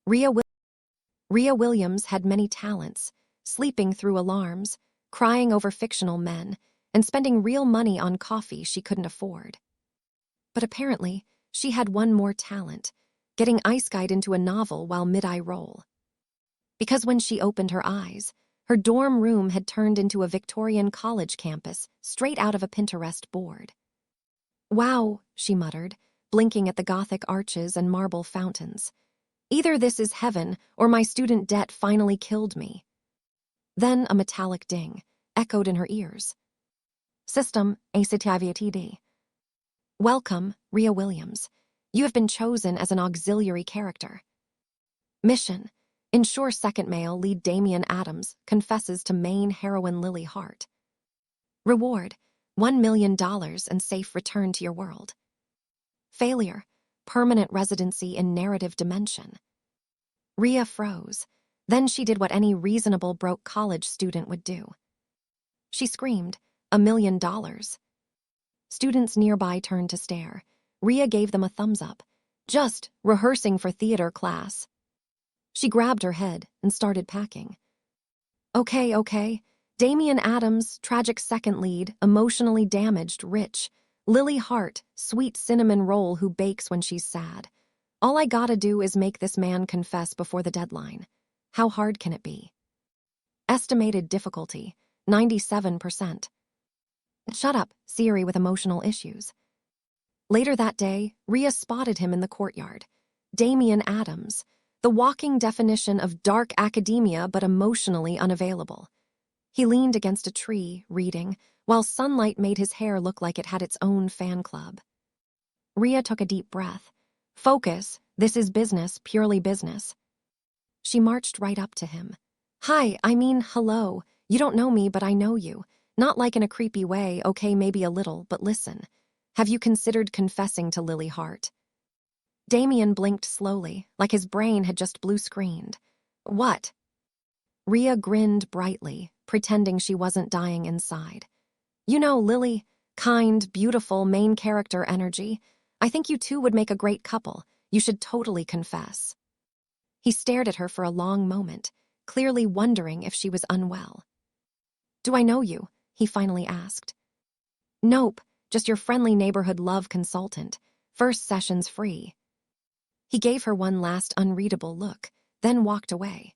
Rhea, Wi- Rhea Williams had many talents, sleeping through alarms, crying over fictional men, and spending real money on coffee she couldn't afford. But apparently, she had one more talent, getting ice-guyed into a novel while mid-eye roll. Because when she opened her eyes, her dorm room had turned into a Victorian college campus straight out of a Pinterest board. "Wow," she muttered, blinking at the Gothic arches and marble fountains. "Either this is heaven or my student debt finally killed me." Then a metallic ding echoed in her ears. "System activity. Welcome, Rhea Williams. You have been chosen as an auxiliary character. Mission: ensure second male lead Damian Addams confesses to main heroine Lily Hart. Reward: $1 million and safe return to your world. Failure: permanent residency in narrative dimension." Rhea froze. Then she did what any reasonable broke college student would do. She screamed, $1 million. Students nearby turned to stare. Rhea gave them a thumbs up. "Just rehearsing for theater class." She grabbed her head and started packing. Okay. Damian Addams, tragic second lead, emotionally damaged, rich. Lily Hart, sweet cinnamon roll who bakes when she's sad. All I gotta do is make this man confess before the deadline. How hard can it be? Estimated difficulty, 97%. Shut up, Siri with emotional issues. Later that day, Rhea spotted him in the courtyard. Damian Addams, the walking definition of dark academia but emotionally unavailable. He leaned against a tree, reading, while sunlight made his hair look like it had its own fan club. Rhea took a deep breath. Focus, this is business, purely business. She marched right up to him. Hello. You don't know me, but I know you. Not like in a creepy way, okay, maybe a little, but listen. Have you considered confessing to Lily Hart? Damian blinked slowly, like his brain had just blue-screened. What? Rhea grinned brightly, pretending she wasn't dying inside. You know, Lily, kind, beautiful, main character energy. I think you two would make a great couple. You should totally confess. He stared at her for a long moment, clearly wondering if she was unwell. Do I know you? He finally asked. Nope, just your friendly neighborhood love consultant. First session's free. He gave her one last unreadable look, then walked away.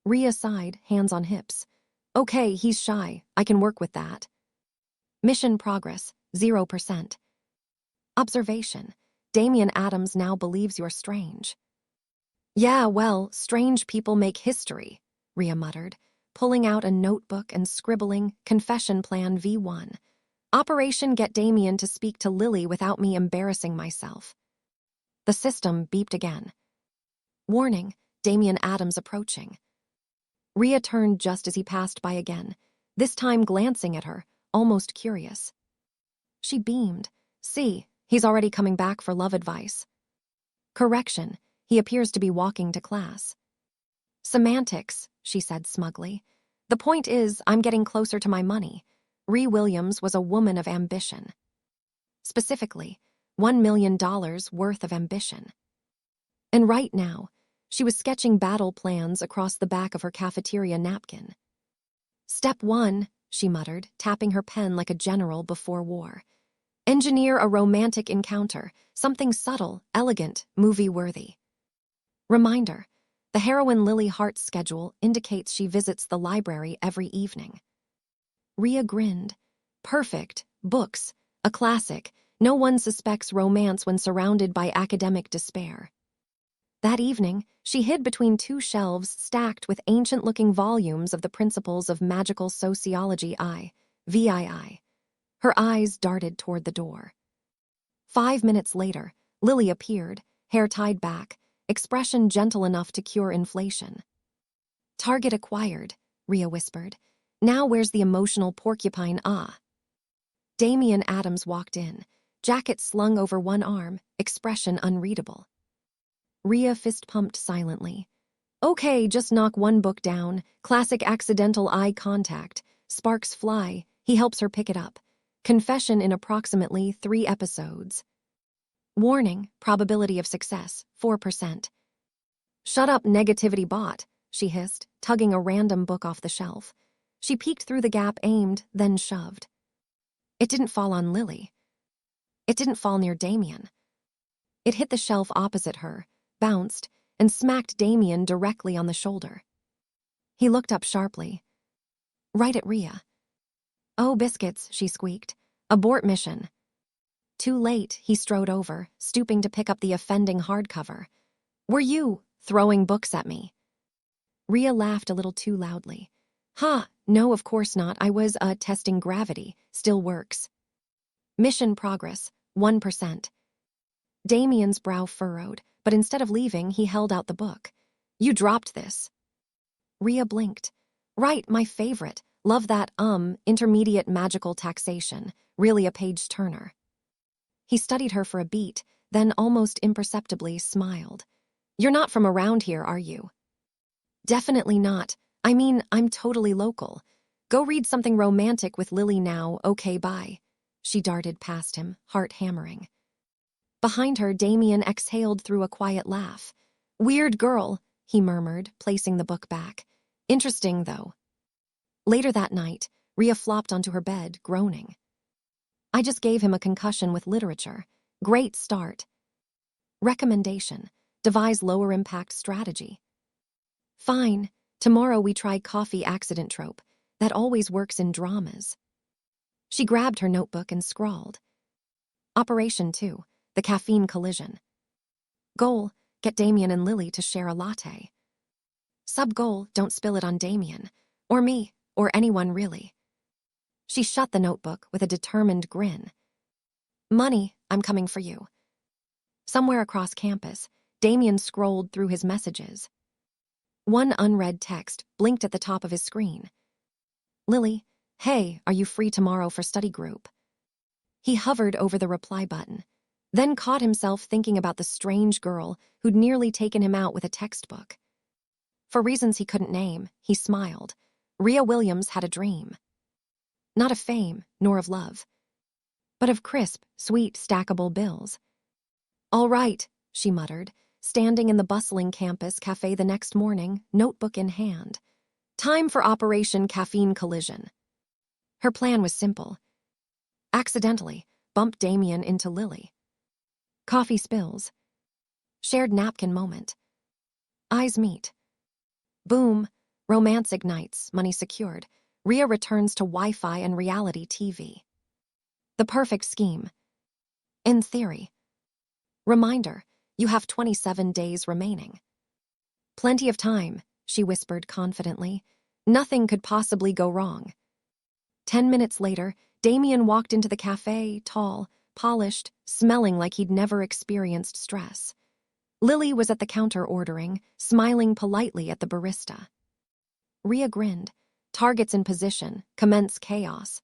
Rhea sighed, hands on hips. Okay, he's shy. I can work with that. Mission progress, 0%. Observation: Damian Addams now believes you're strange. Yeah, well, strange people make history, Rhea muttered, pulling out a notebook and scribbling confession plan V1. Operation Get Damian to speak to Lily without me embarrassing myself. The system beeped again. Warning, Damian Addams approaching. Rhea turned just as he passed by again, this time glancing at her, almost curious. She beamed. See, he's already coming back for love advice. Correction, he appears to be walking to class. Semantics, she said smugly. The point is, I'm getting closer to my money. Rhea Williams was a woman of ambition. Specifically, $1 million worth of ambition. And right now, she was sketching battle plans across the back of her cafeteria napkin. Step 1, she muttered, tapping her pen like a general before war. Engineer a romantic encounter, something subtle, elegant, movie-worthy. Reminder: the heroine Lily Hart's schedule indicates she visits the library every evening. Rhea grinned. Perfect. Books. A classic. No one suspects romance when surrounded by academic despair. That evening, she hid between two shelves stacked with ancient-looking volumes of the Principles of Magical Sociology VII. Her eyes darted toward the door. 5 minutes later, Lily appeared, hair tied back, expression gentle enough to cure inflation. Target acquired, Rhea whispered. Now where's the emotional porcupine? Damian Addams walked in, jacket slung over one arm, expression unreadable. Rhea fist-pumped silently. Okay, just knock one book down. Classic accidental eye contact. Sparks fly. He helps her pick it up. Confession in approximately 3 episodes. Warning, probability of success, 4%. Shut up, negativity bot, she hissed, tugging a random book off the shelf. She peeked through the gap, aimed, then shoved. It didn't fall on Lily. It didn't fall near Damian. It hit the shelf opposite her, bounced, and smacked Damian directly on the shoulder. He looked up sharply. Right at Rhea. Oh, biscuits, she squeaked. Abort mission. Too late, he strode over, stooping to pick up the offending hardcover. Were you throwing books at me? Rhea laughed a little too loudly. No, of course not. I was, testing gravity. Still works. Mission progress, 1%. Damian's brow furrowed, but instead of leaving, he held out the book. You dropped this. Rhea blinked. Right, my favorite. Love that, intermediate magical taxation. Really a page-turner. He studied her for a beat, then almost imperceptibly smiled. You're not from around here, are you? Definitely not. I mean, I'm totally local. Go read something romantic with Lily now, okay, bye. She darted past him, heart hammering. Behind her, Damian exhaled through a quiet laugh. Weird girl, he murmured, placing the book back. Interesting, though. Later that night, Rhea flopped onto her bed, groaning. I just gave him a concussion with literature. Great start. Recommendation: devise lower-impact strategy. Fine. Tomorrow we try coffee accident trope. That always works in dramas. She grabbed her notebook and scrawled. Operation 2, the caffeine collision. Goal: get Damian and Lily to share a latte. Sub-goal: don't spill it on Damian. Or me, or anyone really. She shut the notebook with a determined grin. Money, I'm coming for you. Somewhere across campus, Damian scrolled through his messages. One unread text blinked at the top of his screen. Lily, hey, are you free tomorrow for study group? He hovered over the reply button, then caught himself thinking about the strange girl who'd nearly taken him out with a textbook. For reasons he couldn't name, he smiled. Rhea Williams had a dream. Not of fame, nor of love, but of crisp, sweet, stackable bills. All right, she muttered, standing in the bustling campus cafe the next morning, notebook in hand. Time for Operation Caffeine Collision. Her plan was simple. Accidentally, bump Damian into Lily. Coffee spills. Shared napkin moment. Eyes meet. Boom, romance ignites, money secured. Rhea returns to Wi-Fi and reality TV. The perfect scheme. In theory. Reminder, you have 27 days remaining. Plenty of time, she whispered confidently. Nothing could possibly go wrong. 10 minutes later, Damian walked into the cafe, tall, polished, smelling like he'd never experienced stress. Lily was at the counter ordering, smiling politely at the barista. Rhea grinned. Targets in position, commence chaos.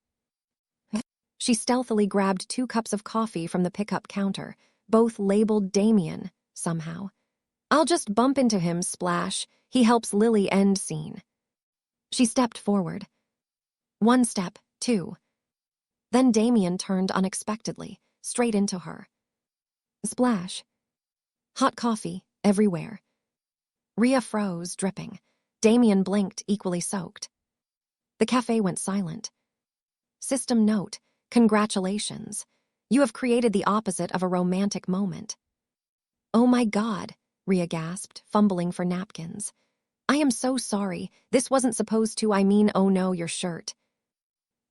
She stealthily grabbed 2 cups of coffee from the pickup counter, both labeled Damian, somehow. I'll just bump into him, splash. He helps Lily end scene. She stepped forward. 1 step, 2. Then Damian turned unexpectedly, straight into her. Splash. Hot coffee, everywhere. Rhea froze, dripping. Damian blinked, equally soaked. The cafe went silent. System note: congratulations. You have created the opposite of a romantic moment. Oh my God, Rhea gasped, fumbling for napkins. I am so sorry. This wasn't supposed to, oh no, your shirt.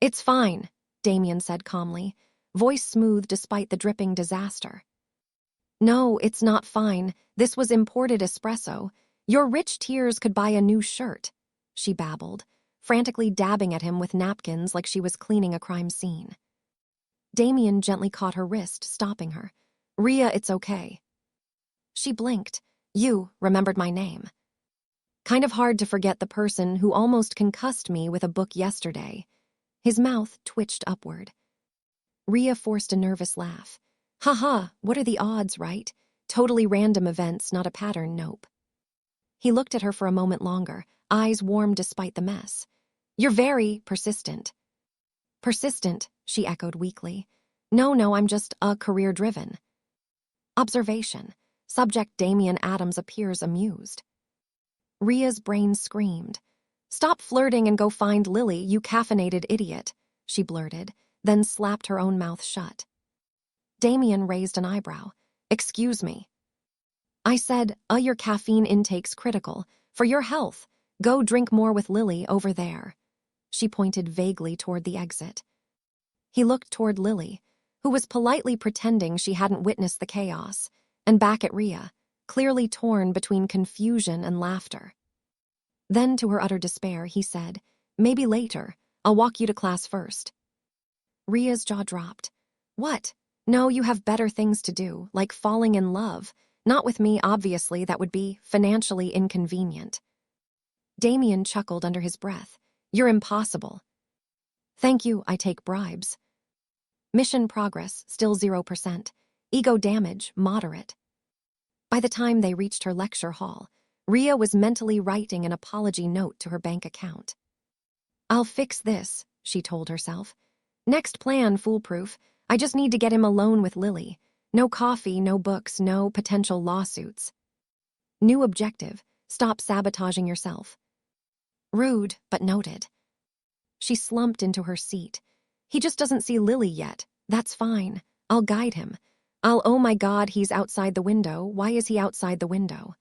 It's fine, Damian said calmly, voice smooth despite the dripping disaster. No, it's not fine. This was imported espresso. Your rich tears could buy a new shirt, she babbled, frantically dabbing at him with napkins like she was cleaning a crime scene. Damian gently caught her wrist, stopping her. Rhea, it's okay. She blinked. You remembered my name. Kind of hard to forget the person who almost concussed me with a book yesterday. His mouth twitched upward. Rhea forced a nervous laugh. Haha, what are the odds, right? Totally random events, not a pattern, nope. He looked at her for a moment longer, eyes warm despite the mess. You're very persistent. Persistent, she echoed weakly. No, I'm just career-driven. Observation. Subject Damian Addams appears amused. Rhea's brain screamed. "Stop flirting and go find Lily, you caffeinated idiot," she blurted, then slapped her own mouth shut. Damian raised an eyebrow. "Excuse me." "I said, your caffeine intake's critical. For your health. Go drink more with Lily over there." She pointed vaguely toward the exit. He looked toward Lily, who was politely pretending she hadn't witnessed the chaos, and back at Rhea, clearly torn between confusion and laughter. Then, to her utter despair, he said, "Maybe later. I'll walk you to class first." Rhea's jaw dropped. "What? No, you have better things to do, like falling in love. Not with me, obviously, that would be financially inconvenient." Damian chuckled under his breath. "You're impossible." "Thank you, I take bribes." Mission progress, still 0%. Ego damage, moderate. By the time they reached her lecture hall, Rhea was mentally writing an apology note to her bank account. "I'll fix this," she told herself. "Next plan, foolproof. I just need to get him alone with Lily. No coffee, no books, no potential lawsuits. New objective, stop sabotaging yourself." Rude, but noted. She slumped into her seat. "He just doesn't see Lily yet. That's fine. I'll guide him. Oh my God, he's outside the window. Why is he outside the window?"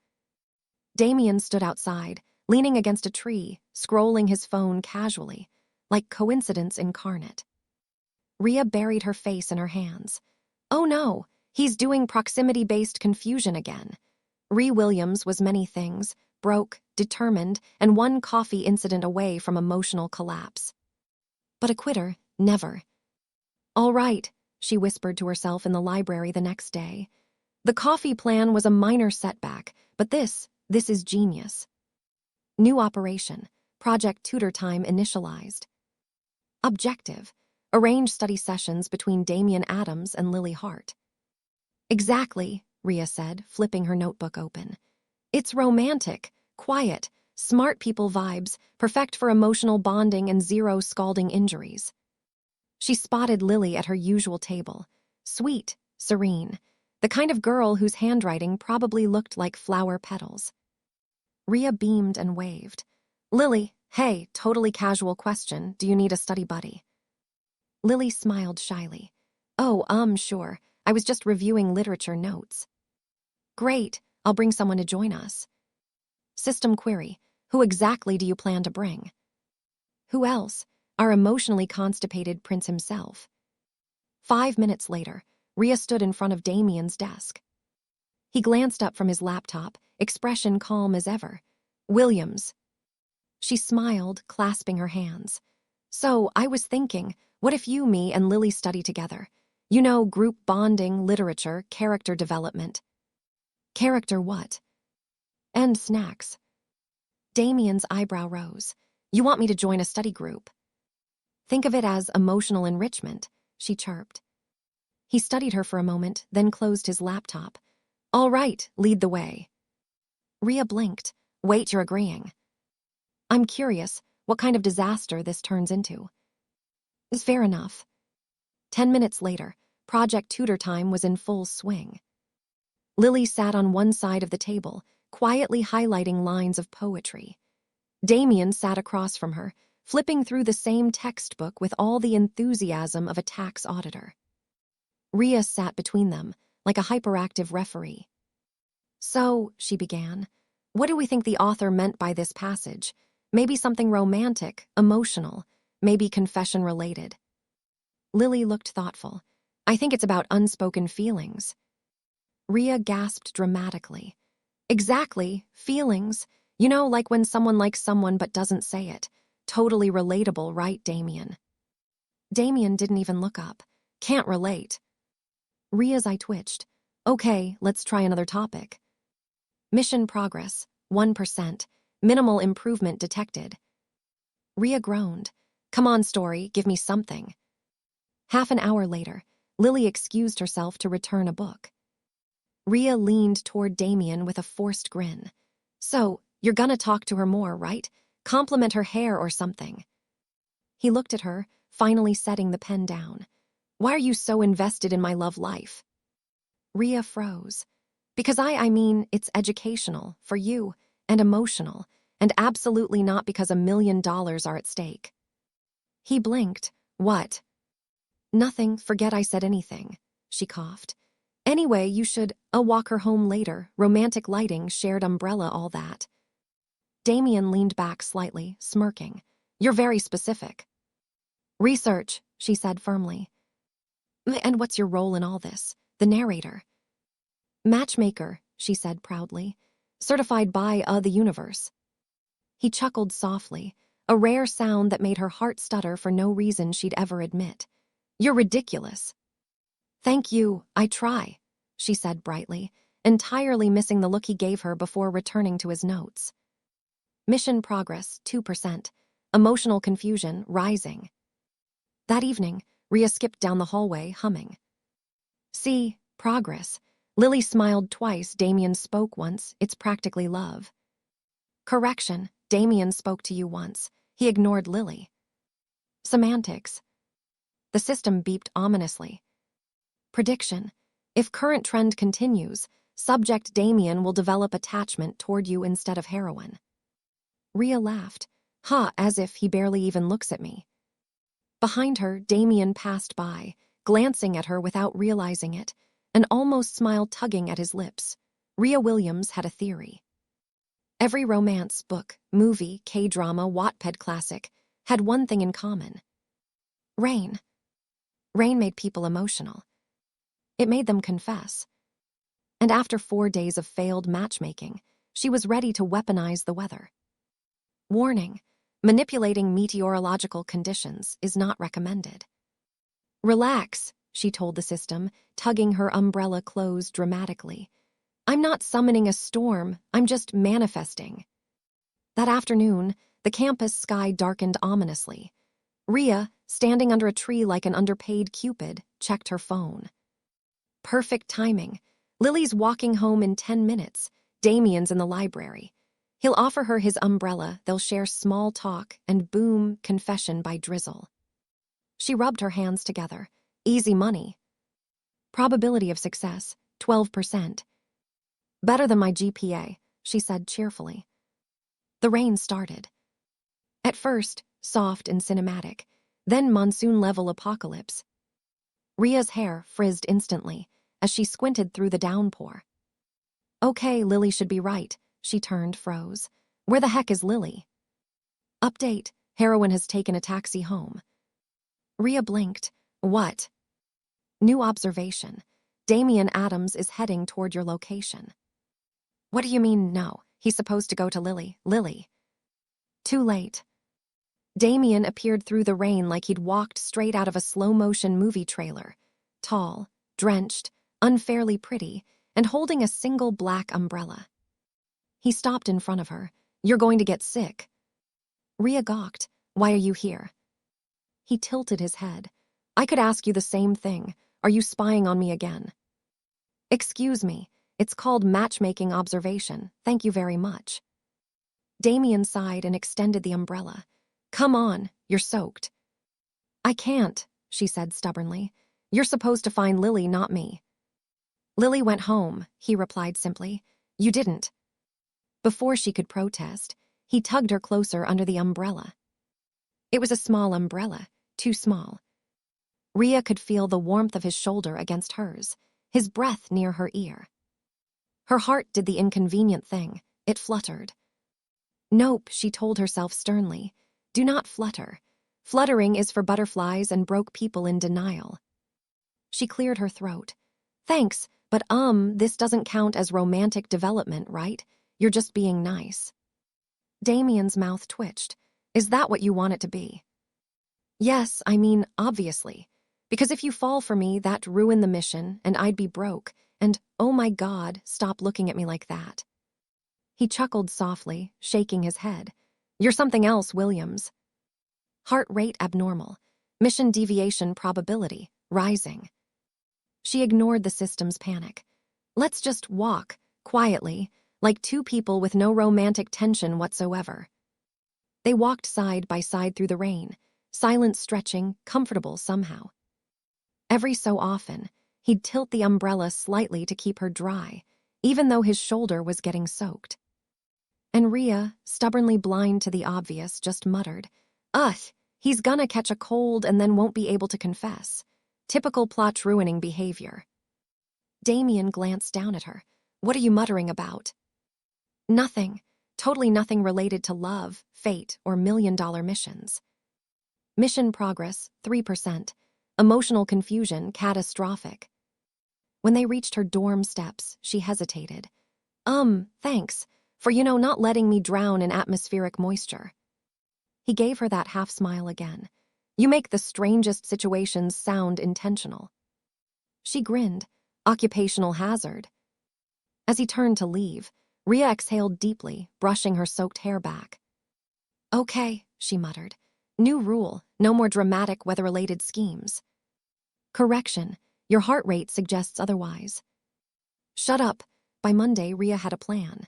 Damian stood outside, leaning against a tree, scrolling his phone casually, like coincidence incarnate. Rhea buried her face in her hands. Oh no, he's doing proximity-based confusion again. Rhea Williams was many things, broke, determined, and one coffee incident away from emotional collapse. But a quitter, never. "All right," she whispered to herself in the library the next day. "The coffee plan was a minor setback, but this is genius." New operation, project tutor time initialized. Objective, arrange study sessions between Damian Addams and Lily Hart. "Exactly," Rhea said, flipping her notebook open. "It's romantic, quiet, smart people vibes, perfect for emotional bonding and zero scalding injuries." She spotted Lily at her usual table, sweet, serene, the kind of girl whose handwriting probably looked like flower petals. Rhea beamed and waved. "Lily, hey, totally casual question, do you need a study buddy?" Lily smiled shyly. "Oh, sure, I was just reviewing literature notes." "Great, I'll bring someone to join us." System query, who exactly do you plan to bring? Who else? Our emotionally constipated prince himself. 5 minutes later, Rhea stood in front of Damian's desk. He glanced up from his laptop, expression calm as ever. "Williams." She smiled, clasping her hands. "So, I was thinking, what if you, me, and Lily study together? You know, group bonding, literature, character development." "Character what?" "And snacks." Damian's eyebrow rose. "You want me to join a study group?" "Think of it as emotional enrichment," she chirped. He studied her for a moment, then closed his laptop. "All right, lead the way." Rhea blinked. "Wait, you're agreeing." "I'm curious what kind of disaster this turns into." "Is fair enough." 10 minutes later, project tutor time was in full swing. Lily sat on one side of the table, quietly highlighting lines of poetry. Damian sat across from her, flipping through the same textbook with all the enthusiasm of a tax auditor. Rhea sat between them, like a hyperactive referee. "So," she began, "what do we think the author meant by this passage? Maybe something romantic, emotional, maybe confession-related." Lily looked thoughtful. "I think it's about unspoken feelings." Rhea gasped dramatically. "Exactly, feelings. You know, like when someone likes someone but doesn't say it. Totally relatable, right, Damian?" Damian didn't even look up. "Can't relate." Rhea's eye twitched. "Okay, let's try another topic." Mission progress, 1%. Minimal improvement detected. Rhea groaned. "Come on, story, give me something." Half an hour later, Lily excused herself to return a book. Rhea leaned toward Damian with a forced grin. "So, you're gonna talk to her more, right? Compliment her hair or something." He looked at her, finally setting the pen down. "Why are you so invested in my love life?" Rhea froze. Because I mean, it's educational, for you, and emotional, and absolutely not because $1 million are at stake. He blinked. What? Nothing, forget I said anything. She coughed. Anyway, you should, walk her home later, romantic lighting, shared umbrella, all that. Damian leaned back slightly, smirking. You're very specific. Research, she said firmly. And what's your role in all this? The narrator. Matchmaker, she said proudly. Certified by, the universe. He chuckled softly, a rare sound that made her heart stutter for no reason she'd ever admit. You're ridiculous. Thank you, I try, she said brightly, entirely missing the look he gave her before returning to his notes. Mission progress, 2%. Emotional confusion, rising. That evening, Rhea skipped down the hallway, humming. See, progress. Lily smiled twice, Damian spoke once, it's practically love. Correction, Damian spoke to you once. He ignored Lily. Semantics. The system beeped ominously. Prediction. If current trend continues, subject Damian will develop attachment toward you instead of heroine. Rhea laughed. As if he barely even looks at me. Behind her, Damian passed by, glancing at her without realizing it, an almost smile tugging at his lips. Rhea Williams had a theory. Every romance book, movie, K-drama, Wattpad classic had one thing in common. Rain. Rain made people emotional. It made them confess. And after 4 days of failed matchmaking, she was ready to weaponize the weather. Warning: manipulating meteorological conditions is not recommended. Relax, she told the system, tugging her umbrella close dramatically. I'm not summoning a storm, I'm just manifesting. That afternoon, the campus sky darkened ominously. Rhea, standing under a tree like an underpaid Cupid, checked her phone. Perfect timing. Lily's walking home in 10 minutes. Damian's in the library. He'll offer her his umbrella, they'll share small talk, and boom, confession by drizzle. She rubbed her hands together. Easy money. Probability of success, 12%. Better than my GPA, she said cheerfully. The rain started. At first, soft and cinematic, then monsoon-level apocalypse. Rhea's hair frizzed instantly as she squinted through the downpour. Okay, Lily should be right. She turned, froze. Where the heck is Lily? Update: Heroine has taken a taxi home. Rhea blinked. What? New observation. Damian Addams is heading toward your location. What do you mean, no? He's supposed to go to Lily. Lily. Too late. Damian appeared through the rain like he'd walked straight out of a slow-motion movie trailer. Tall, drenched, unfairly pretty, and holding a single black umbrella. He stopped in front of her. You're going to get sick. Rhea gawked. Why are you here? He tilted his head. I could ask you the same thing. Are you spying on me again? Excuse me. It's called matchmaking observation. Thank you very much. Damian sighed and extended the umbrella. Come on, you're soaked. I can't, she said stubbornly. You're supposed to find Lily, not me. Lily went home, he replied simply. You didn't. Before she could protest, he tugged her closer under the umbrella. It was a small umbrella, too small. Rhea could feel the warmth of his shoulder against hers, his breath near her ear. Her heart did the inconvenient thing. It fluttered. Nope, she told herself sternly. Do not flutter. Fluttering is for butterflies and broke people in denial. She cleared her throat. Thanks, but this doesn't count as romantic development, right? You're just being nice. Damian's mouth twitched. Is that what you want it to be? Yes, I mean, obviously. Because if you fall for me, that'd ruin the mission, and I'd be broke, and, oh my God, stop looking at me like that. He chuckled softly, shaking his head. You're something else, Williams. Heart rate abnormal. Mission deviation probability, rising. She ignored the system's panic. Let's just walk, quietly, like two people with no romantic tension whatsoever. They walked side by side through the rain, silent stretching, comfortable somehow. Every so often, he'd tilt the umbrella slightly to keep her dry, even though his shoulder was getting soaked. And Rhea, stubbornly blind to the obvious, just muttered, "Ugh, he's gonna catch a cold and then won't be able to confess. Typical plot-ruining behavior." Damian glanced down at her. "What are you muttering about?" "Nothing. Totally nothing related to love, fate, or million-dollar missions." Mission progress, 3%. Emotional confusion, catastrophic. When they reached her dorm steps, she hesitated. Thanks, for not letting me drown in atmospheric moisture." He gave her that half-smile again. "You make the strangest situations sound intentional." She grinned. Occupational hazard. As he turned to leave, Rhea exhaled deeply, brushing her soaked hair back. "Okay," she muttered. "New rule, no more dramatic weather-related schemes." "Correction, your heart rate suggests otherwise." "Shut up." By Monday, Rhea had a plan.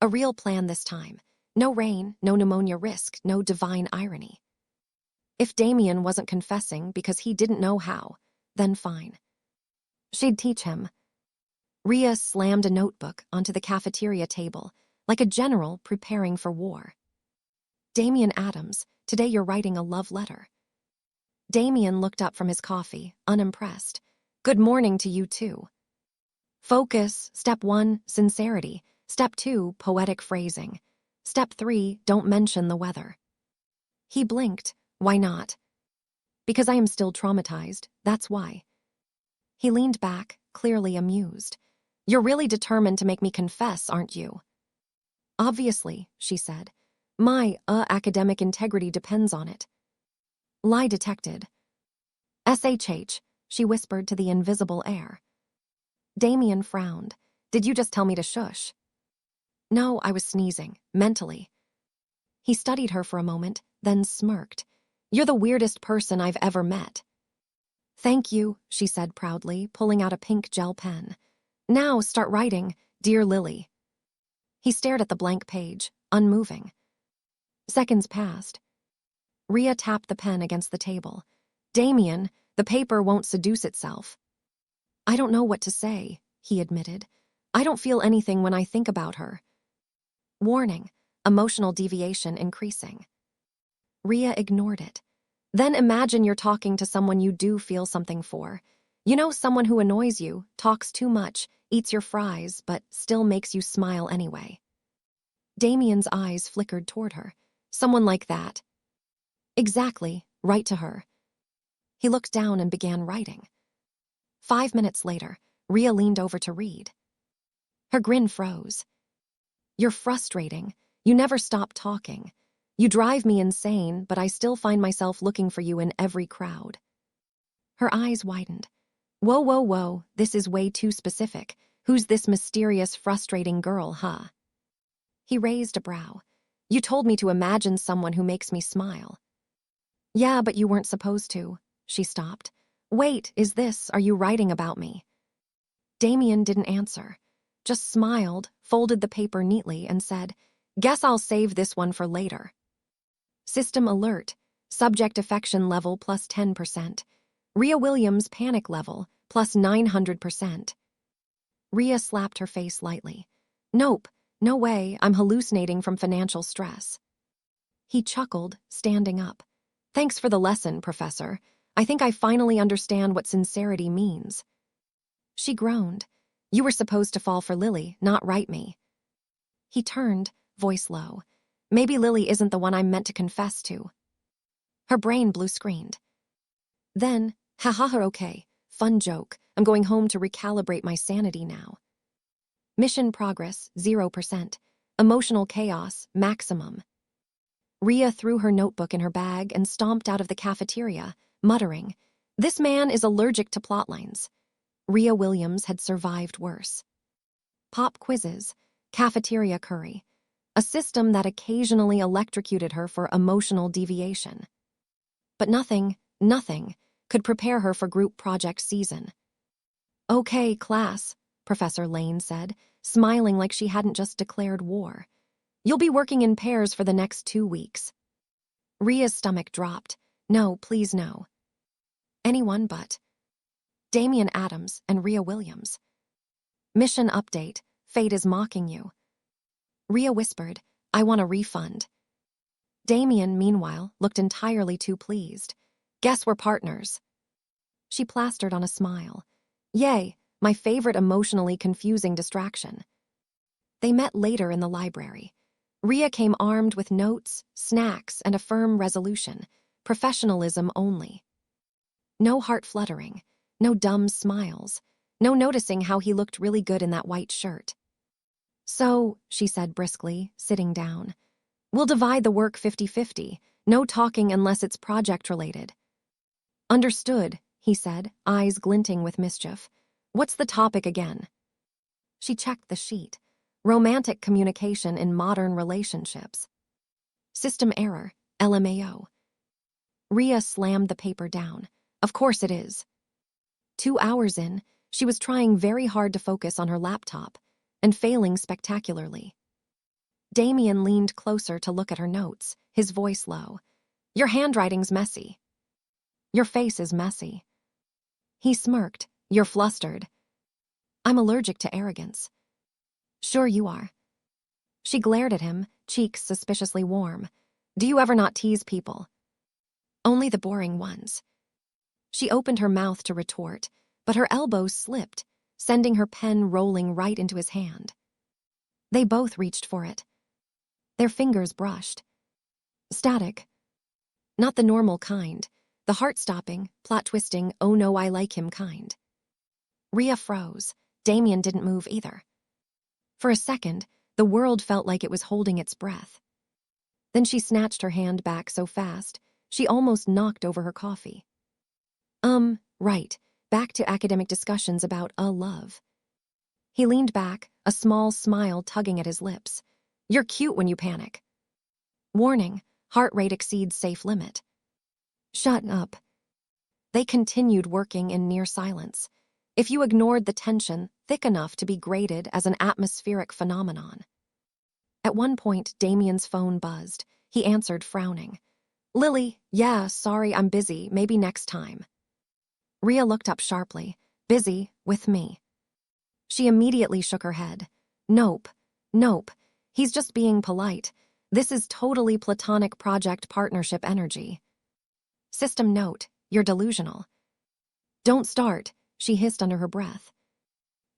A real plan this time. No rain, no pneumonia risk, no divine irony. If Damian wasn't confessing because he didn't know how, then fine. She'd teach him. Rhea slammed a notebook onto the cafeteria table, like a general preparing for war. "Damian Addams, today you're writing a love letter." Damian looked up from his coffee, unimpressed. "Good morning to you too." Focus. Step 1, sincerity. Step 2, poetic phrasing. Step 3, don't mention the weather. He blinked. "Why not?" "Because I am still traumatized, that's why." He leaned back, clearly amused. "You're really determined to make me confess, aren't you?" "Obviously," she said. "My, academic integrity depends on it." Lie detected. "SHH," she whispered to the invisible air. Damian frowned. "Did you just tell me to shush?" "No, I was sneezing, mentally." He studied her for a moment, then smirked. "You're the weirdest person I've ever met." "Thank you," she said proudly, pulling out a pink gel pen. "Now start writing, Dear Lily." He stared at the blank page, unmoving. Seconds passed. Rhea tapped the pen against the table. "Damian, the paper won't seduce itself." "I don't know what to say," he admitted. "I don't feel anything when I think about her." Warning, emotional deviation increasing. Rhea ignored it. "Then imagine you're talking to someone you do feel something for. Someone who annoys you, talks too much, eats your fries, but still makes you smile anyway." Damian's eyes flickered toward her. "Someone like that." "Exactly, write to her." He looked down and began writing. 5 minutes later, Rhea leaned over to read. Her grin froze. "You're frustrating. You never stop talking. You drive me insane, but I still find myself looking for you in every crowd." Her eyes widened. "Whoa, whoa, whoa, this is way too specific. Who's this mysterious, frustrating girl, huh?" He raised a brow. "You told me to imagine someone who makes me smile." "Yeah, but you weren't supposed to." She stopped. "Wait, are you writing about me?" Damian didn't answer, just smiled, folded the paper neatly, and said, "Guess I'll save this one for later." System alert. Subject affection level plus 10%. Rhea Williams panic level plus 900%. Rhea slapped her face lightly. "Nope, no way, I'm hallucinating from financial stress." He chuckled, standing up. "Thanks for the lesson, Professor. I think I finally understand what sincerity means." She groaned. "You were supposed to fall for Lily, not write me." He turned, voice low. "Maybe Lily isn't the one I'm meant to confess to." Her brain blue-screened. Then, okay, fun joke. I'm going home to recalibrate my sanity now. Mission progress, 0%. Emotional chaos, maximum. Rhea threw her notebook in her bag and stomped out of the cafeteria, muttering, "This man is allergic to plotlines." Rhea Williams had survived worse. Pop quizzes, cafeteria curry, a system that occasionally electrocuted her for emotional deviation. But nothing could prepare her for group project season. "Okay, class," Professor Lane said, smiling like she hadn't just declared war. "You'll be working in pairs for the next 2 weeks." Rhea's stomach dropped. No, please no. Anyone but Damian Addams and Rhea Williams. Mission update. Fate is mocking you. Rhea whispered, I want a refund. Damian, meanwhile, looked entirely too pleased. Guess we're partners. She plastered on a smile. Yay, my favorite emotionally confusing distraction. They met later in the library. Rhea came armed with notes, snacks, and a firm resolution. Professionalism only. No heart fluttering, no dumb smiles, no noticing how he looked really good in that white shirt. So, she said briskly, sitting down, we'll divide the work 50-50, no talking unless it's project-related. Understood, he said, eyes glinting with mischief. What's the topic again? She checked the sheet. Romantic communication in modern relationships. System error, LMAO. Rhea slammed the paper down. Of course it is. 2 hours in, she was trying very hard to focus on her laptop, and failing spectacularly. Damian leaned closer to look at her notes, his voice low. Your handwriting's messy. Your face is messy. He smirked. You're flustered. I'm allergic to arrogance. Sure you are. She glared at him, cheeks suspiciously warm. Do you ever not tease people? Only the boring ones. She opened her mouth to retort, but her elbow slipped, sending her pen rolling right into his hand. They both reached for it. Their fingers brushed. Static. Not the normal kind, the heart-stopping, plot-twisting, oh no I like him kind. Rhea froze. Damian didn't move either. For a second, the world felt like it was holding its breath. Then she snatched her hand back so fast, she almost knocked over her coffee. Right, back to academic discussions about love. He leaned back, a small smile tugging at his lips. You're cute when you panic. Warning, heart rate exceeds safe limit. Shut up. They continued working in near silence. If you ignored the tension thick enough to be graded as an atmospheric phenomenon. At one point, Damian's phone buzzed. He answered, frowning. Lily, yeah, sorry, I'm busy, maybe next time. Rhea looked up sharply. Busy, with me. She immediately shook her head. Nope, he's just being polite. This is totally platonic project partnership energy. System note, you're delusional. Don't start, she hissed under her breath.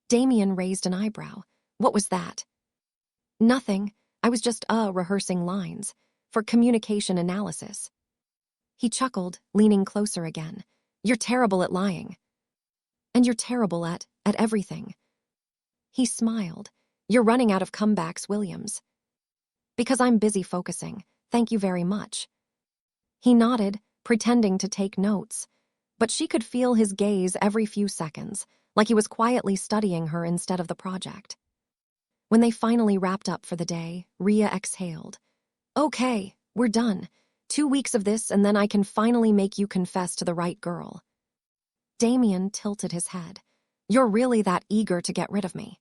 Damian raised an eyebrow. What was that? Nothing, I was just rehearsing lines, for communication analysis. He chuckled, leaning closer again. You're terrible at lying. And you're terrible at everything. He smiled. You're running out of comebacks, Williams. Because I'm busy focusing, thank you very much. He nodded, pretending to take notes, but she could feel his gaze every few seconds, like he was quietly studying her instead of the project. When they finally wrapped up for the day, Rhea exhaled. Okay, we're done. 2 weeks of this and then I can finally make you confess to the right girl. Damian tilted his head. You're really that eager to get rid of me?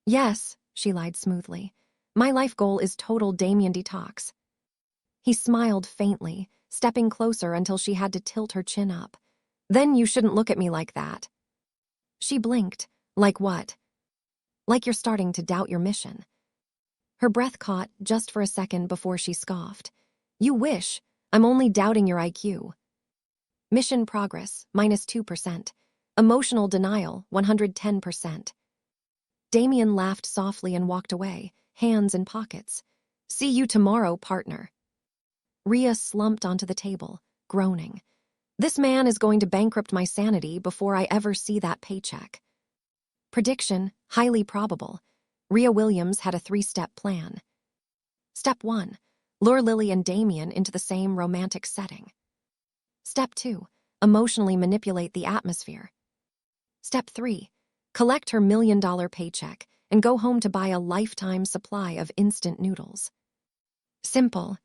Yes, she lied smoothly. My life goal is total Damian detox. He smiled faintly, stepping closer until she had to tilt her chin up. Then you shouldn't look at me like that. She blinked. Like what? Like you're starting to doubt your mission. Her breath caught just for a second before she scoffed. You wish. I'm only doubting your IQ. Mission progress, -2%. Emotional denial, 110%. Damian laughed softly and walked away, hands in pockets. See you tomorrow, partner. Rhea slumped onto the table, groaning. This man is going to bankrupt my sanity before I ever see that paycheck. Prediction, highly probable. Rhea Williams had a 3-step plan. Step 1. Lure Lily and Damian into the same romantic setting. Step 2. Emotionally manipulate the atmosphere. Step 3. Collect her $1 million paycheck and go home to buy a lifetime supply of instant noodles. Simple.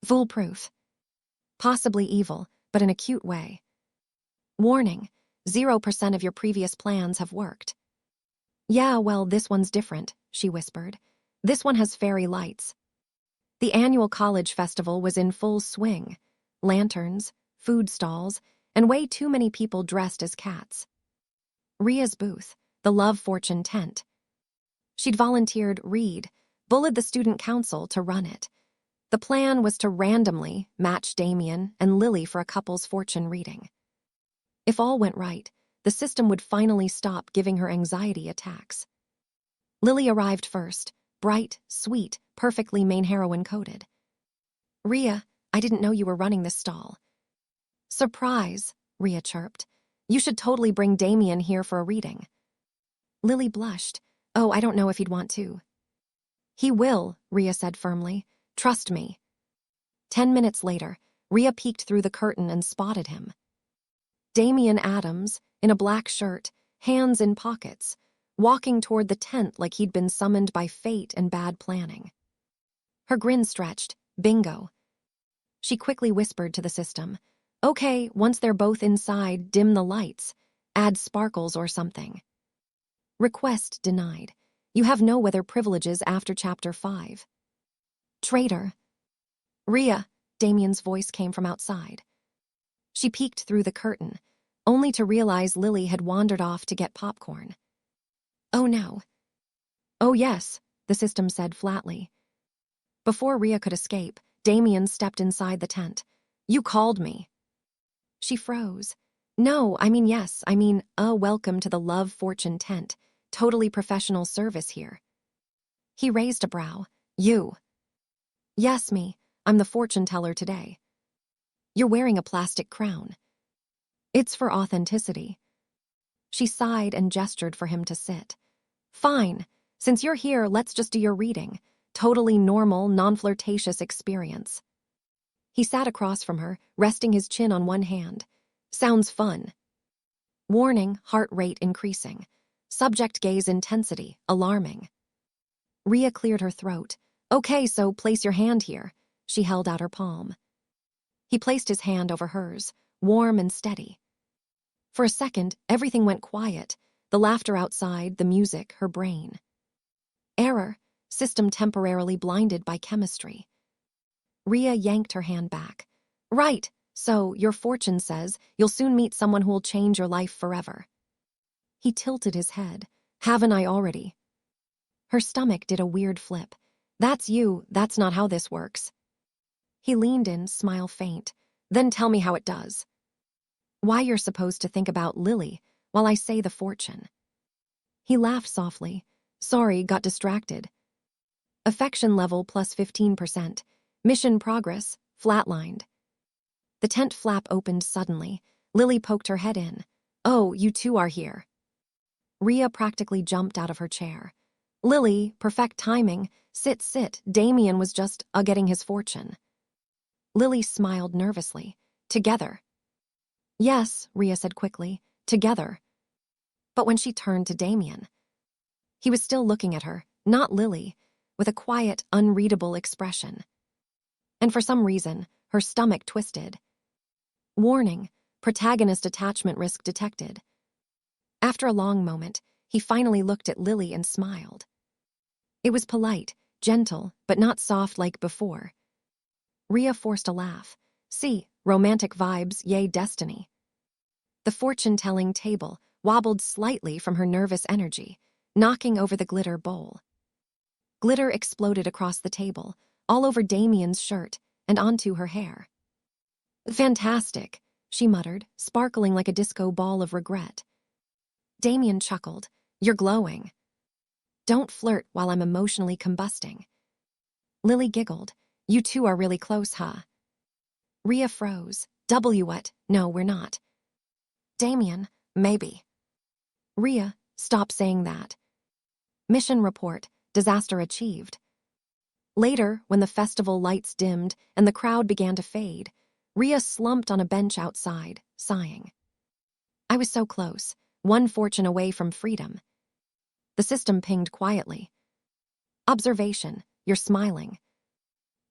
Foolproof. Possibly evil, but in a cute way. Warning, 0% of your previous plans have worked. Yeah, well, this one's different, she whispered. This one has fairy lights. The annual college festival was in full swing. Lanterns, food stalls, and way too many people dressed as cats. Rhea's booth, the love fortune tent. She'd volunteered Reed, bullied the student council to run it. The plan was to randomly match Damian and Lily for a couple's fortune reading. If all went right, the system would finally stop giving her anxiety attacks. Lily arrived first, bright, sweet, perfectly main heroine coded. "Rhea, I didn't know you were running this stall." "Surprise," Rhea chirped. "You should totally bring Damian here for a reading." Lily blushed. "Oh, I don't know if he'd want to." "He will," Rhea said firmly. "Trust me." 10 minutes later, Rhea peeked through the curtain and spotted him. Damian Addams, in a black shirt, hands in pockets, walking toward the tent like he'd been summoned by fate and bad planning. Her grin stretched. Bingo. She quickly whispered to the system, "Okay, once they're both inside, dim the lights. Add sparkles or something." Request denied. You have no weather privileges after Chapter 5. Traitor. "Rhea," Damian's voice came from outside. She peeked through the curtain, only to realize Lily had wandered off to get popcorn. "Oh no." "Oh yes," the system said flatly. Before Rhea could escape, Damian stepped inside the tent. "You called me." She froze. "No, I mean yes, welcome to the love fortune tent. Totally professional service here." He raised a brow. "You." "Yes, me. I'm the fortune teller today." "You're wearing a plastic crown." "It's for authenticity." She sighed and gestured for him to sit. "Fine. Since you're here, let's just do your reading. Totally normal, non-flirtatious experience." He sat across from her, resting his chin on one hand. "Sounds fun." Warning, heart rate increasing. Subject gaze intensity, alarming. Rhea cleared her throat. "Okay, so place your hand here." She held out her palm. He placed his hand over hers, warm and steady. For a second, everything went quiet. The laughter outside, the music, her brain. Error. System temporarily blinded by chemistry. Rhea yanked her hand back. "Right, so your fortune says you'll soon meet someone who'll change your life forever." He tilted his head. "Haven't I already?" Her stomach did a weird flip. "That's you, that's not how this works." He leaned in, smile faint. "Then tell me how it does." "Why you're supposed to think about Lily while I say the fortune." He laughed softly. "Sorry, got distracted." Affection level plus 15%. Mission progress, flatlined. The tent flap opened suddenly. Lily poked her head in. "Oh, you two are here." Rhea practically jumped out of her chair. "Lily, perfect timing. Sit, sit. Damian was just getting his fortune." Lily smiled nervously. "Together." "Yes," Rhea said quickly. "Together." But when she turned to Damian, he was still looking at her, not Lily, with a quiet, unreadable expression. And for some reason, her stomach twisted. Warning, protagonist attachment risk detected. After a long moment, he finally looked at Lily and smiled. It was polite, gentle, but not soft like before. Rhea forced a laugh. "See, romantic vibes, yay destiny." The fortune-telling table wobbled slightly from her nervous energy, knocking over the glitter bowl. Glitter exploded across the table, all over Damian's shirt, and onto her hair. "Fantastic," she muttered, sparkling like a disco ball of regret. Damian chuckled. "You're glowing." "Don't flirt while I'm emotionally combusting." Lily giggled. "You two are really close, huh?" Rhea froze. What? No, we're not." "Damian, maybe." "Rhea, stop saying that." Mission report, disaster achieved. Later, when the festival lights dimmed and the crowd began to fade, Rhea slumped on a bench outside, sighing. "I was so close, one fortune away from freedom." The system pinged quietly. "Observation, you're smiling."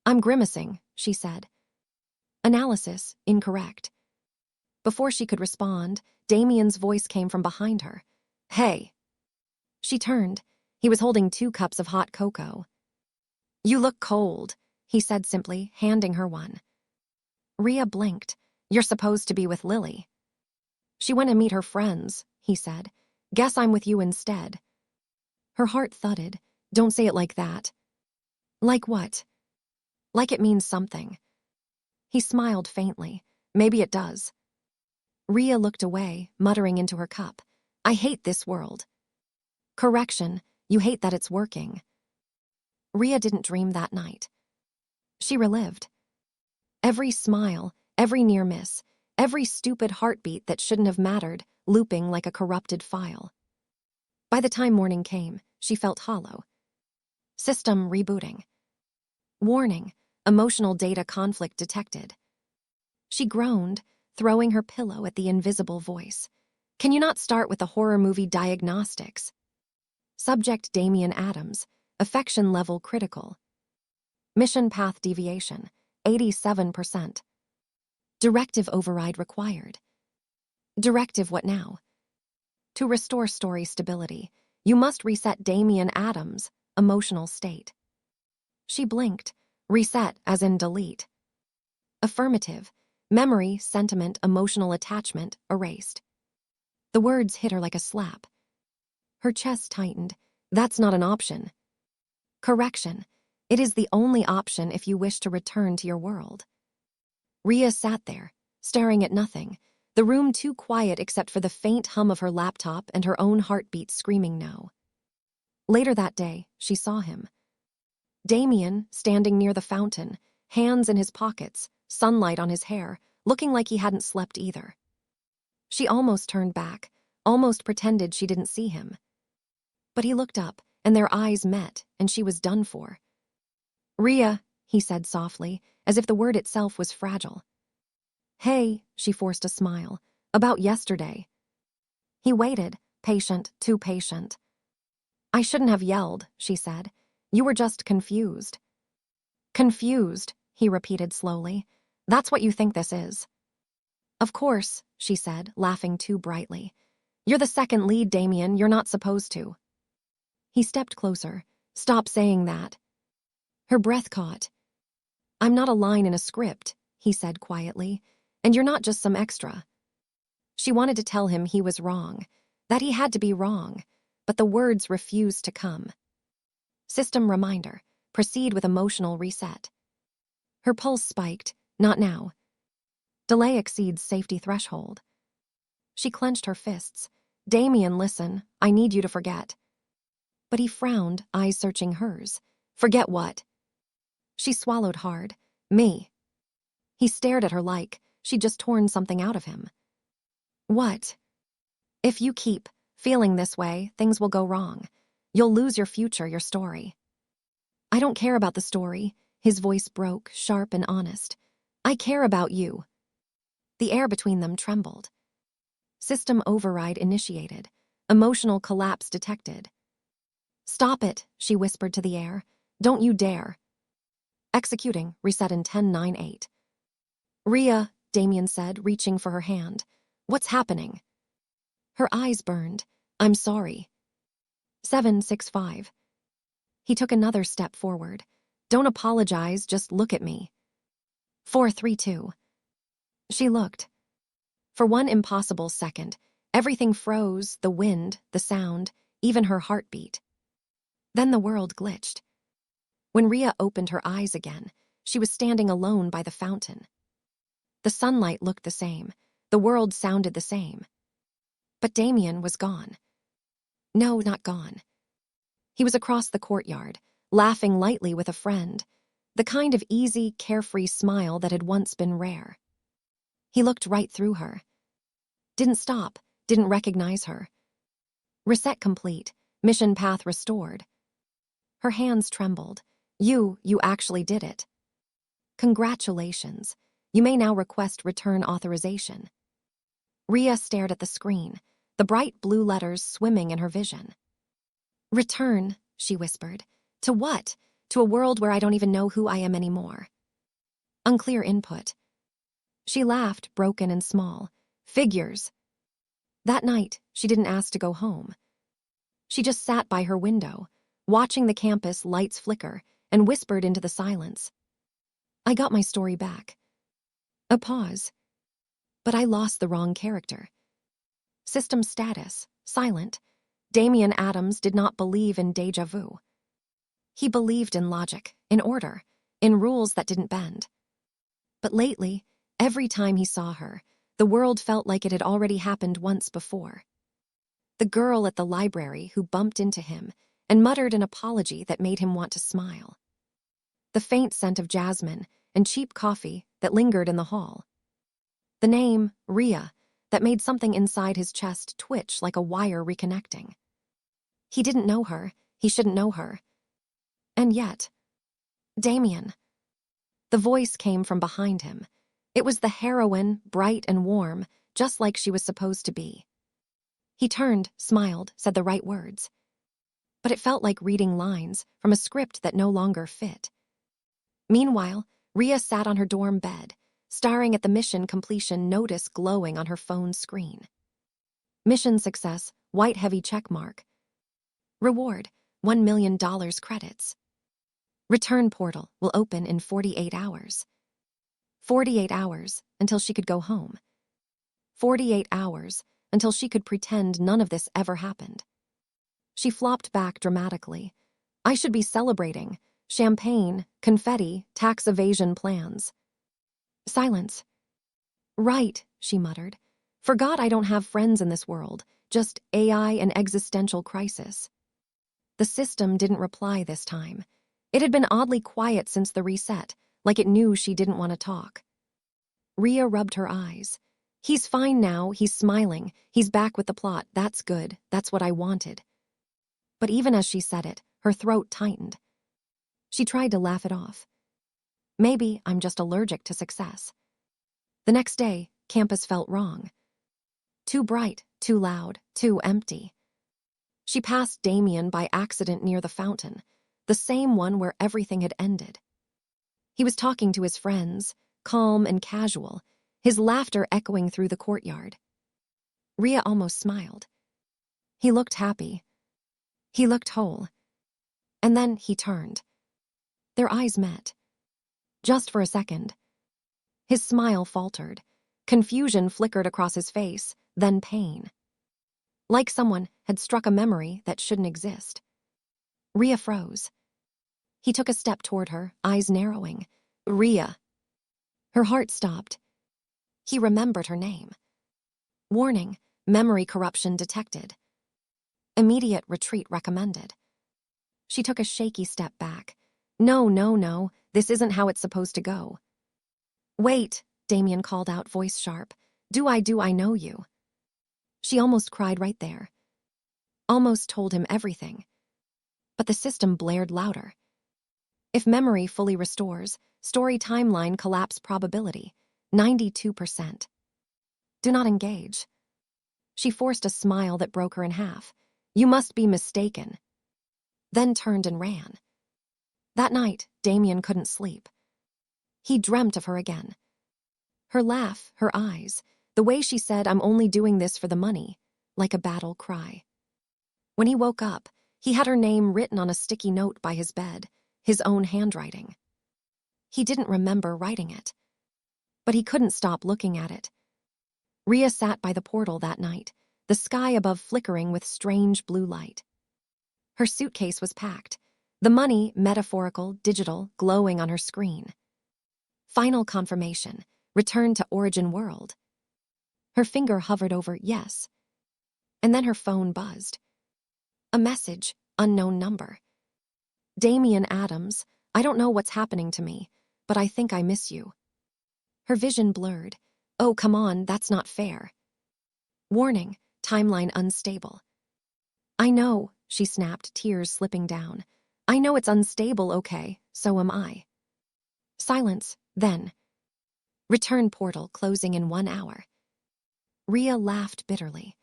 "I'm grimacing," she said. Analysis, incorrect. Before she could respond, Damian's voice came from behind her. "Hey." She turned. He was holding 2 cups of hot cocoa. "You look cold," he said simply, handing her one. Rhea blinked. "You're supposed to be with Lily." "She went to meet her friends," he said. Guess I'm with you instead. Her heart thudded. Don't say it like that. Like what? Like it means something. He smiled faintly. Maybe it does. Rhea looked away, muttering into her cup. I hate this world. Correction, you hate that it's working. Rhea didn't dream that night. She relived. Every smile, every near miss, every stupid heartbeat that shouldn't have mattered, looping like a corrupted file. By the time morning came, she felt hollow. System rebooting. Warning, emotional data conflict detected. She groaned, throwing her pillow at the invisible voice. Can you not start with the horror movie diagnostics? Subject Damian Addams, affection level critical. Mission path deviation, 87%. Directive override required. Directive what now? To restore story stability, you must reset Damian Addams' emotional state. She blinked. Reset as in delete. Affirmative. Memory, sentiment, emotional attachment, erased. The words hit her like a slap. Her chest tightened. That's not an option. Correction. It is the only option if you wish to return to your world. Rhea sat there, staring at nothing, the room too quiet except for the faint hum of her laptop and her own heartbeat screaming no. Later that day, she saw him. Damian, standing near the fountain, hands in his pockets, sunlight on his hair, looking like he hadn't slept either. She almost turned back, almost pretended she didn't see him. But he looked up, and their eyes met, and she was done for. Rhea, he said softly, as if the word itself was fragile. Hey, she forced a smile, about yesterday. He waited, patient, too patient. I shouldn't have yelled, she said. You were just confused. Confused, he repeated slowly. That's what you think this is. Of course, she said, laughing too brightly. You're the second lead, Damian. You're not supposed to. He stepped closer. Stop saying that. Her breath caught. I'm not a line in a script, he said quietly, and you're not just some extra. She wanted to tell him he was wrong, that he had to be wrong, but the words refused to come. System reminder. Proceed with emotional reset. Her pulse spiked. Not now. Delay exceeds safety threshold. She clenched her fists. Damian, listen, I need you to forget. But he frowned, eyes searching hers. Forget what? She swallowed hard. Me. He stared at her like she'd just torn something out of him. What? If you keep feeling this way, things will go wrong. You'll lose your future, your story. I don't care about the story. His voice broke, sharp and honest. I care about you. The air between them trembled. System override initiated. Emotional collapse detected. Stop it, she whispered to the air. Don't you dare. Executing, reset in 10-9-8. Rhea, Damian said, reaching for her hand. What's happening? Her eyes burned. I'm sorry. 7-6-5. He took another step forward. Don't apologize, just look at me. 4-3-2. She looked. For one impossible second, everything froze, the wind, the sound, even her heartbeat. Then the world glitched. When Rhea opened her eyes again, she was standing alone by the fountain. The sunlight looked the same. The world sounded the same. But Damian was gone. No, not gone. He was across the courtyard, laughing lightly with a friend, the kind of easy, carefree smile that had once been rare. He looked right through her. Didn't stop, didn't recognize her. Reset complete, mission path restored. Her hands trembled. You actually did it. Congratulations. You may now request return authorization. Rhea stared at the screen, the bright blue letters swimming in her vision. Return, she whispered. To what? To a world where I don't even know who I am anymore. Unclear input. She laughed, broken and small. Figures. That night, she didn't ask to go home. She just sat by her window, watching the campus lights flicker, and whispered into the silence. I got my story back. A pause. But I lost the wrong character. System status, Silent, Damian Addams did not believe in déjà vu. He believed in logic, in order, in rules that didn't bend. But lately, every time he saw her, the world felt like it had already happened once before. The girl at the library who bumped into him and muttered an apology that made him want to smile. The faint scent of jasmine and cheap coffee that lingered in the hall. The name, Rhea, that made something inside his chest twitch like a wire reconnecting. He didn't know her, he shouldn't know her. And yet, Damian. The voice came from behind him. It was the heroine, bright and warm, just like she was supposed to be. He turned, smiled, said the right words. But it felt like reading lines from a script that no longer fit. Meanwhile, Rhea sat on her dorm bed, staring at the mission completion notice glowing on her phone's screen. Mission success, white heavy check mark. Reward, $1 million credits. Return portal will open in 48 hours. 48 hours until she could go home. 48 hours until she could pretend none of this ever happened. She flopped back dramatically. I should be celebrating. Champagne, confetti, tax evasion plans. Silence. Right, she muttered. Forgot I don't have friends in this world, just AI and existential crisis. The system didn't reply this time. It had been oddly quiet since the reset, like it knew she didn't want to talk. Rhea rubbed her eyes. He's fine now, he's smiling, he's back with the plot, that's good, that's what I wanted. But even as she said it, her throat tightened. She tried to laugh it off. Maybe I'm just allergic to success. The next day, campus felt wrong. Too bright, too loud, too empty. She passed Damian by accident near the fountain, the same one where everything had ended. He was talking to his friends, calm and casual, his laughter echoing through the courtyard. Rhea almost smiled. He looked happy. He looked whole. And then he turned. Their eyes met. Just for a second. His smile faltered. Confusion flickered across his face, then pain. Like someone had struck a memory that shouldn't exist. Rhea froze. He took a step toward her, eyes narrowing. Rhea. Her heart stopped. He remembered her name. Warning, memory corruption detected. Immediate retreat recommended. She took a shaky step back. No, this isn't how it's supposed to go. Wait, Damian called out, voice sharp. Do I know you? She almost cried right there. Almost told him everything. But the system blared louder. If memory fully restores, story timeline collapse probability, 92%. Do not engage. She forced a smile that broke her in half. You must be mistaken. Then turned and ran. That night, Damian couldn't sleep. He dreamt of her again. Her laugh, her eyes, the way she said, I'm only doing this for the money, like a battle cry. When he woke up, he had her name written on a sticky note by his bed, his own handwriting. He didn't remember writing it. But he couldn't stop looking at it. Rhea sat by the portal that night, the sky above flickering with strange blue light. Her suitcase was packed, the money, metaphorical, digital, glowing on her screen. Final confirmation, return to origin world. Her finger hovered over yes. And then her phone buzzed. A message, unknown number. Damian Addams, I don't know what's happening to me, but I think I miss you. Her vision blurred. Oh, come on, that's not fair. Warning, timeline unstable. I know, she snapped, tears slipping down. I know it's unstable, okay, so am I. Silence, then. Return portal closing in 1 hour. Rhea laughed bitterly.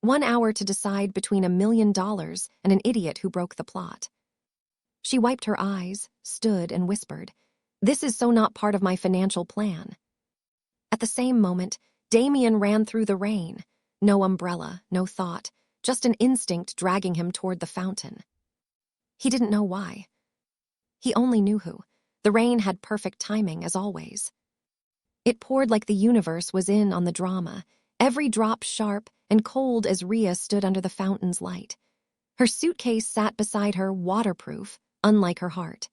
1 hour to decide between $1 million and an idiot who broke the plot. She wiped her eyes, stood, and whispered, This is so not part of my financial plan. At the same moment, Damian ran through the rain. No umbrella, no thought, just an instinct dragging him toward the fountain. He didn't know why. He only knew who. The rain had perfect timing, as always. It poured like the universe was in on the drama, every drop sharp and cold as Rhea stood under the fountain's light. Her suitcase sat beside her, waterproof, unlike her heart.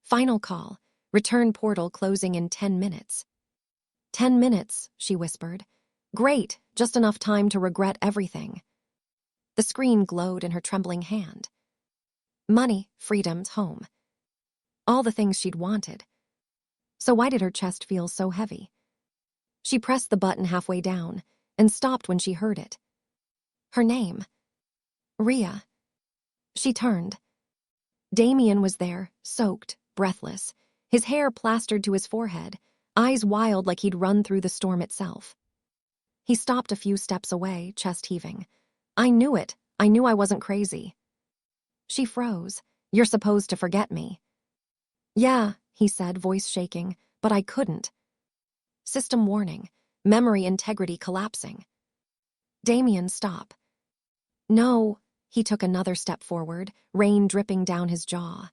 Final call. Return portal closing in 10 minutes. 10 minutes, she whispered. Great, just enough time to regret everything. The screen glowed in her trembling hand. Money, freedom, home. All the things she'd wanted. So why did her chest feel so heavy? She pressed the button halfway down and stopped when she heard it. Her name. Rhea. She turned. Damian was there, soaked, breathless, his hair plastered to his forehead, eyes wild like he'd run through the storm itself. He stopped a few steps away, chest heaving. I knew it. I knew I wasn't crazy. She froze. You're supposed to forget me. Yeah, he said, voice shaking, but I couldn't. System warning. Memory integrity collapsing. Damian, stop. No. He took another step forward, rain dripping down his jaw.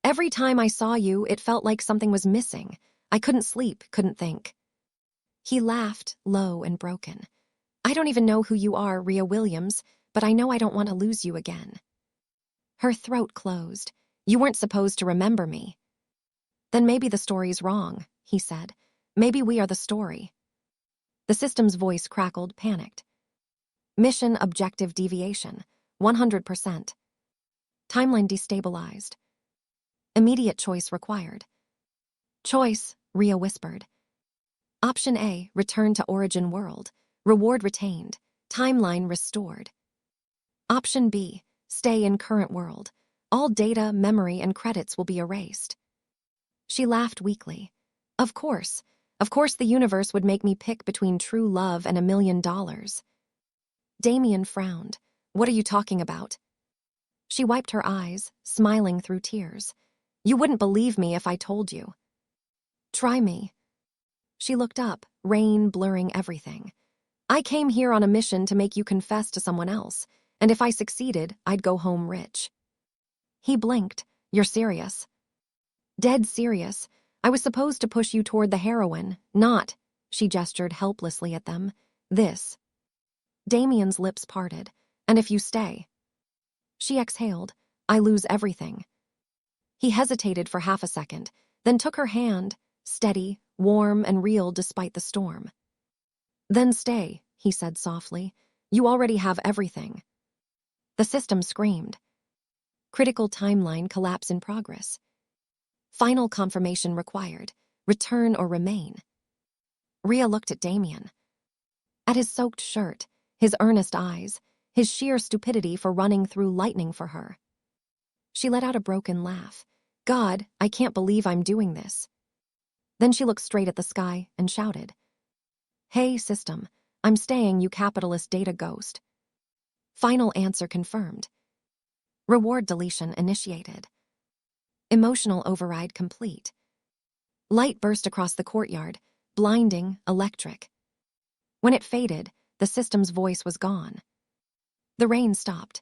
Every time I saw you, it felt like something was missing. I couldn't sleep, couldn't think. He laughed, low and broken. I don't even know who you are, Rhea Williams, but I know I don't want to lose you again. Her throat closed. You weren't supposed to remember me. Then maybe the story's wrong, he said. Maybe we are the story. The system's voice crackled, panicked. Mission objective deviation, 100%. Timeline destabilized. Immediate choice required. Choice, Rhea whispered. Option A, return to origin world. Reward retained. Timeline restored. Option B, stay in current world. All data, memory, and credits will be erased. She laughed weakly. Of course the universe would make me pick between true love and $1 million. Damian frowned. What are you talking about? She wiped her eyes, smiling through tears. You wouldn't believe me if I told you. Try me. She looked up, rain blurring everything. I came here on a mission to make you confess to someone else, and if I succeeded, I'd go home rich. He blinked. You're serious? Dead serious. I was supposed to push you toward the heroine, not, she gestured helplessly at them, this. Damian's lips parted. And if you stay? She exhaled. I lose everything. He hesitated for half a second, then took her hand, steady, warm, and real despite the storm. Then stay, he said softly. You already have everything. The system screamed. Critical timeline collapse in progress. Final confirmation required. Return or remain. Rhea looked at Damian. At his soaked shirt, his earnest eyes, his sheer stupidity for running through lightning for her. She let out a broken laugh. God, I can't believe I'm doing this. Then she looked straight at the sky and shouted. Hey, system, I'm staying, you capitalist data ghost. Final answer confirmed. Reward deletion initiated. Emotional override complete. Light burst across the courtyard, blinding, electric. When it faded, the system's voice was gone. The rain stopped.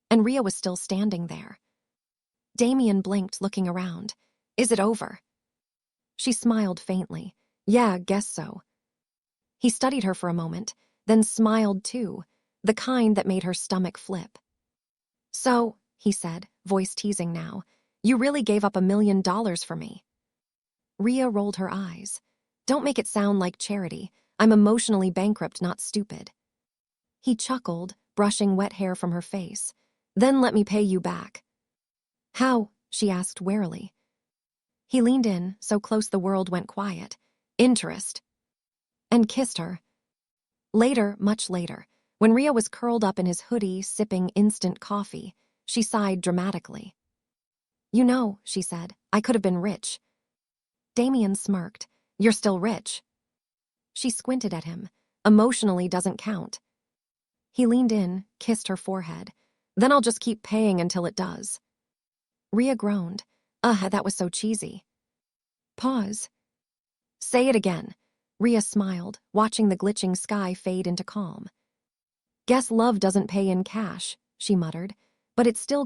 And Rhea was still standing there. Damian blinked, looking around. Is it over? She smiled faintly. Yeah, guess so. He studied her for a moment, then smiled too, the kind that made her stomach flip. So, he said, voice teasing now, you really gave up $1 million for me. Rhea rolled her eyes. Don't make it sound like charity. I'm emotionally bankrupt, not stupid. He chuckled, brushing wet hair from her face. Then let me pay you back. How? She asked warily. He leaned in, so close the world went quiet. Interest. And kissed her. Later, much later, when Rhea was curled up in his hoodie sipping instant coffee, she sighed dramatically. You know, she said, I could have been rich. Damian smirked. You're still rich. She squinted at him. Emotionally doesn't count. He leaned in, kissed her forehead. Then I'll just keep paying until it does. Rhea groaned. That was so cheesy. Pause. Say it again. Rhea smiled, watching the glitching sky fade into calm. Guess love doesn't pay in cash, she muttered, but it's still